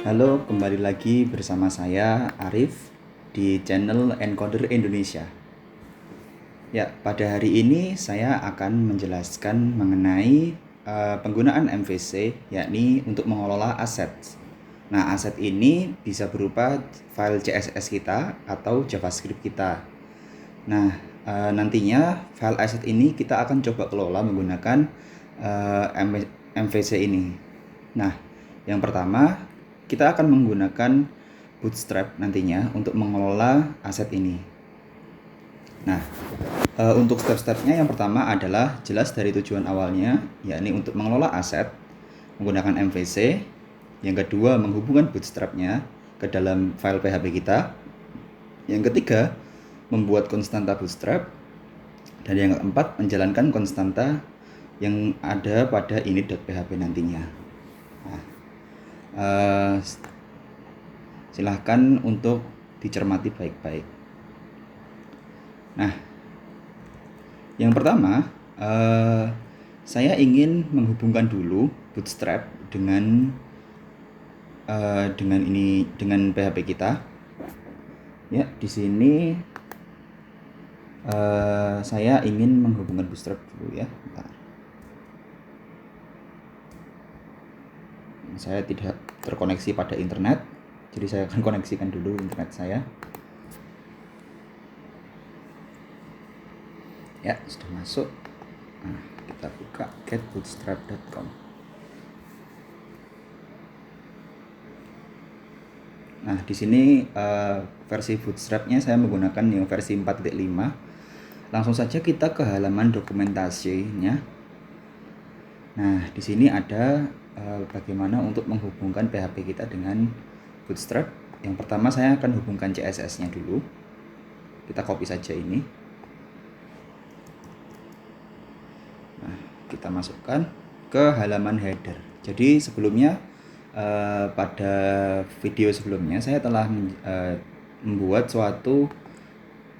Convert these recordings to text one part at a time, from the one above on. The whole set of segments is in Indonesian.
Halo, kembali lagi bersama saya Arif di channel Encoder Indonesia. Ya, pada hari ini saya akan menjelaskan mengenai penggunaan MVC, yakni untuk mengelola aset. Nah, aset ini bisa berupa file CSS kita atau JavaScript kita. Nah, nantinya file aset ini kita akan coba kelola menggunakan MVC ini. Nah, yang pertama kita akan menggunakan Bootstrap nantinya untuk mengelola aset ini. Nah, untuk step-stepnya yang pertama adalah jelas dari tujuan awalnya, yakni untuk mengelola aset menggunakan MVC. Yang kedua, menghubungkan Bootstrapnya ke dalam file PHP kita. Yang ketiga, membuat konstanta Bootstrap. Dan yang keempat, menjalankan konstanta yang ada pada init.php nantinya. Nah, silahkan untuk dicermati baik-baik. Nah, yang pertama, saya ingin menghubungkan dulu Bootstrap dengan PHP kita. Ya, di sini saya ingin menghubungkan Bootstrap dulu ya. Bentar. Saya tidak terkoneksi pada internet, jadi saya akan koneksikan dulu internet saya. Ya, sudah masuk. Nah, kita buka getbootstrap.com. Nah, di sini versi Bootstrapnya saya menggunakan yang versi 4.5. Langsung saja kita ke halaman dokumentasinya. Nah, di sini ada bagaimana untuk menghubungkan PHP kita dengan Bootstrap. Yang pertama saya akan hubungkan CSS-nya dulu. Kita copy saja ini. Nah, kita masukkan ke halaman header. Jadi sebelumnya pada video sebelumnya saya telah membuat suatu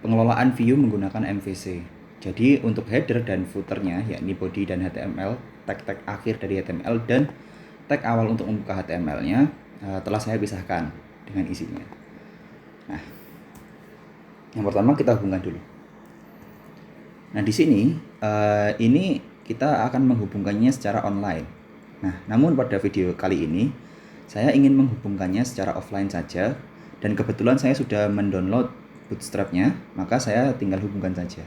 pengelolaan view menggunakan MVC. Jadi untuk header dan footernya, yakni body dan HTML, tag-tag akhir dari HTML dan tag awal untuk membuka HTML-nya telah saya pisahkan dengan isinya. Nah, yang pertama kita hubungkan dulu. Nah, di sini ini kita akan menghubungkannya secara online. Nah, namun pada video kali ini saya ingin menghubungkannya secara offline saja, dan kebetulan saya sudah mendownload Bootstrap-nya, maka saya tinggal hubungkan saja.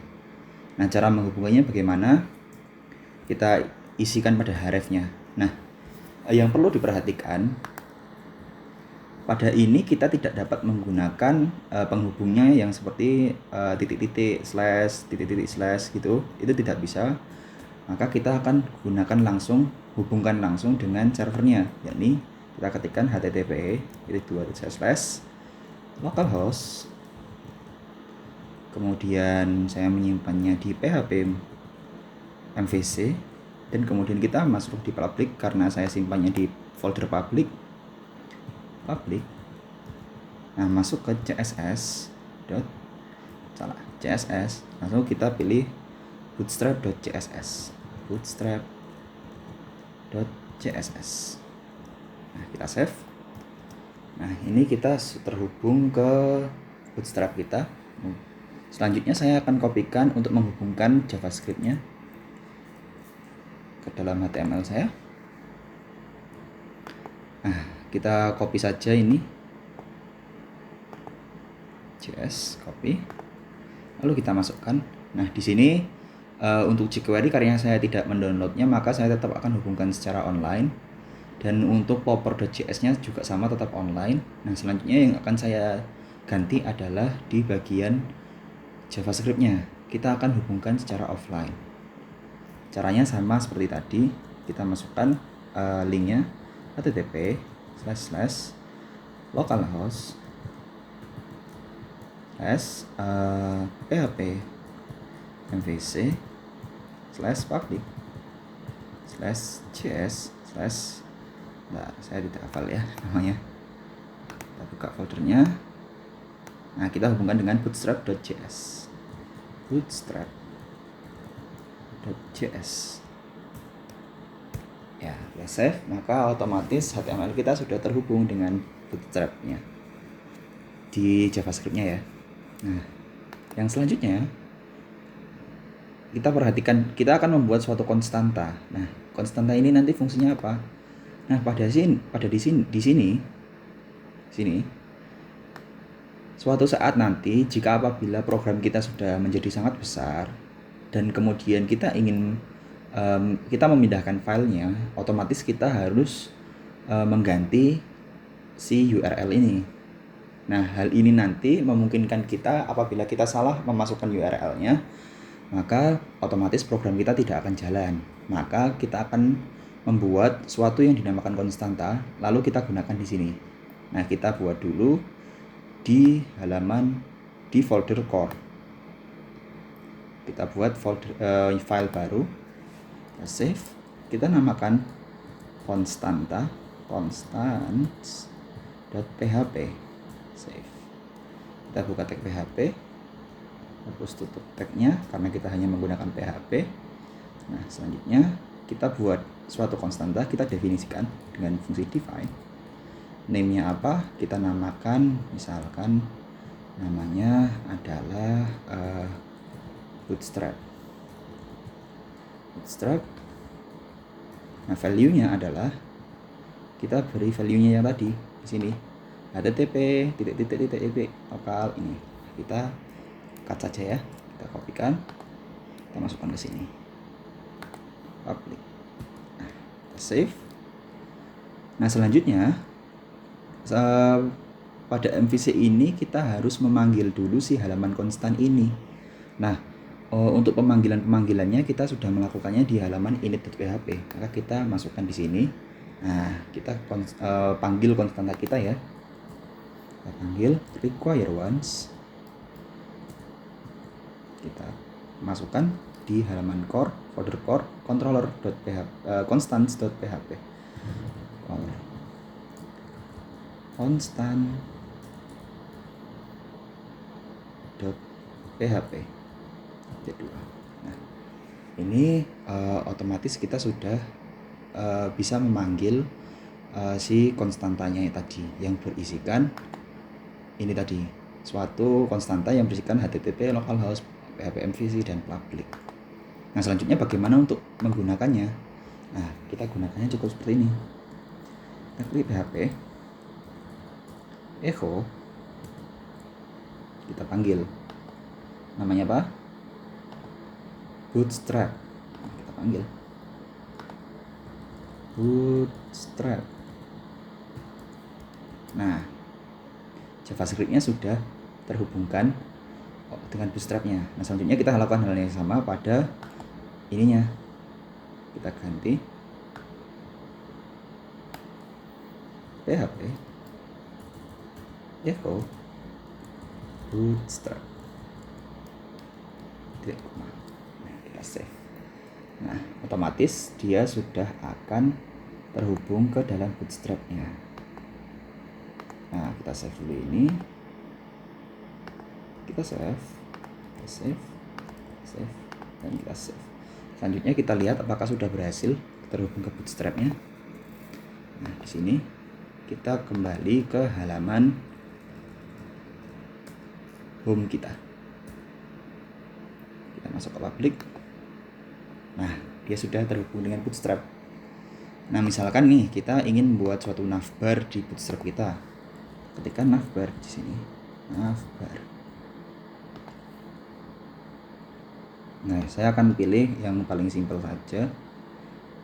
Nah, cara menghubungkannya bagaimana? Kita isikan pada href-nya. Nah, yang perlu diperhatikan, pada ini kita tidak dapat menggunakan penghubungnya yang seperti titik-titik slash gitu. Itu tidak bisa. Maka kita akan gunakan langsung, hubungkan langsung dengan servernya, yakni kita ketikkan http localhost, kemudian saya menyimpannya di php MVC, dan kemudian kita masuk di public karena saya simpannya di folder public. Nah, masuk ke CSS, langsung kita pilih bootstrap.css. Nah, kita save. Nah, ini kita terhubung ke Bootstrap kita. Selanjutnya saya akan kopikan untuk menghubungkan JavaScript-nya ke dalam HTML saya. Nah, kita copy saja ini. Copy. Lalu kita masukkan. Nah, di sini untuk jQuery karena saya tidak mendownloadnya, maka saya tetap akan hubungkan secara online. Dan untuk popper.js-nya juga sama, tetap online. Nah, selanjutnya yang akan saya ganti adalah di bagian JavaScript-nya. Kita akan hubungkan secara offline. Caranya sama seperti tadi. Kita masukkan linknya http://localhost php mvc /public /js/ Nah, saya tidak hafal ya namanya. Kita buka foldernya. Nah, kita hubungkan dengan bootstrap.js. Ya, kita save, maka otomatis HTML kita sudah terhubung dengan Bootstrap-nya di JavaScript-nya ya. Nah, yang selanjutnya kita perhatikan, kita akan membuat suatu konstanta. Nah, konstanta ini nanti fungsinya apa? Nah, di sini suatu saat nanti jika apabila program kita sudah menjadi sangat besar dan kemudian kita ingin kita memindahkan filenya, otomatis kita harus mengganti si URL ini. Nah, hal ini nanti memungkinkan kita apabila kita salah memasukkan URL-nya, maka otomatis program kita tidak akan jalan. Maka kita akan membuat suatu yang dinamakan konstanta, lalu kita gunakan di sini. Nah, kita buat dulu di folder core. Kita buat file baru, kita save, kita namakan constants.php. Save. Kita buka tag PHP, hapus tutup tagnya karena kita hanya menggunakan PHP. Nah, selanjutnya kita buat suatu konstanta, kita definisikan dengan fungsi define. Name-nya apa? Kita namakan, misalkan namanya adalah Bootstrap. Nah, value-nya adalah kita beri value-nya yang tadi di sini. HTTP lokal ini. Kita cut saja ya. Kita kopikan. Kita masukkan ke sini. Public. Nah, kita save. Nah, selanjutnya pada MVC ini kita harus memanggil dulu si halaman konstan ini. Nah, untuk pemanggilannya kita sudah melakukannya di halaman init.php. Maka kita masukkan di sini. Nah, kita panggil konstanta kita ya. Kita panggil require once. Kita masukkan di halaman core, folder core, constants.php. constant.php. Nah, ini otomatis kita sudah bisa memanggil si konstantanya tadi yang berisikan ini tadi, suatu konstanta yang berisikan HTTP, localhost, PHP MVC, dan public. Nah, selanjutnya bagaimana untuk menggunakannya? Nah, kita gunakannya cukup seperti ini. Kita klik PHP, echo, kita panggil. Namanya apa? Bootstrap. Nah, kita panggil Bootstrap. Nah, JavaScript-nya sudah terhubungkan dengan Bootstrap-nya. Nah, selanjutnya kita lakukan hal yang sama pada ininya. Kita ganti PHP echo Bootstrap. Nah, kita save. Nah, otomatis dia sudah akan terhubung ke dalam Bootstrap-nya. Nah, kita save dulu ini. Kita save, dan kita save. Selanjutnya kita lihat apakah sudah berhasil terhubung ke Bootstrap-nya. Nah, di sini kita kembali ke halaman home kita. Kita masuk ke public. Nah, dia sudah terhubung dengan Bootstrap. Nah, misalkan nih kita ingin membuat suatu navbar di Bootstrap kita. Ketika navbar di sini, navbar. Nah, saya akan pilih yang paling simpel saja.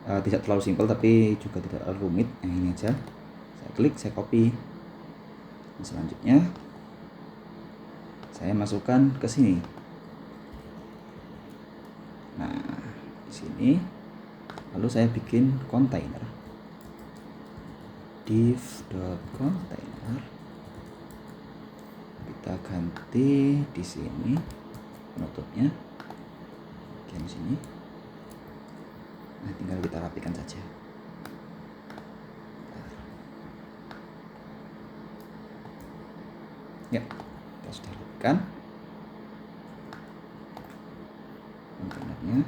Tidak terlalu simpel tapi juga tidak terlalu rumit. Yang ini aja. Saya klik, saya copy. Nah, selanjutnya saya masukkan ke sini. Nah, di sini lalu saya bikin container. div.container. Kita ganti di sini penutupnya bagian sini. Nah, tinggal kita rapikan saja. Ya, kita sudah rapikan kontainernya.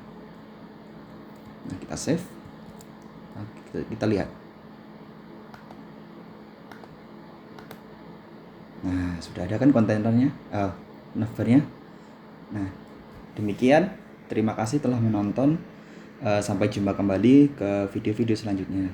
Nah, kita save. Nah, Kita lihat. Nah, sudah ada kan kontainernya, navernya. Nah, demikian. Terima kasih telah menonton. Sampai jumpa kembali ke video-video selanjutnya.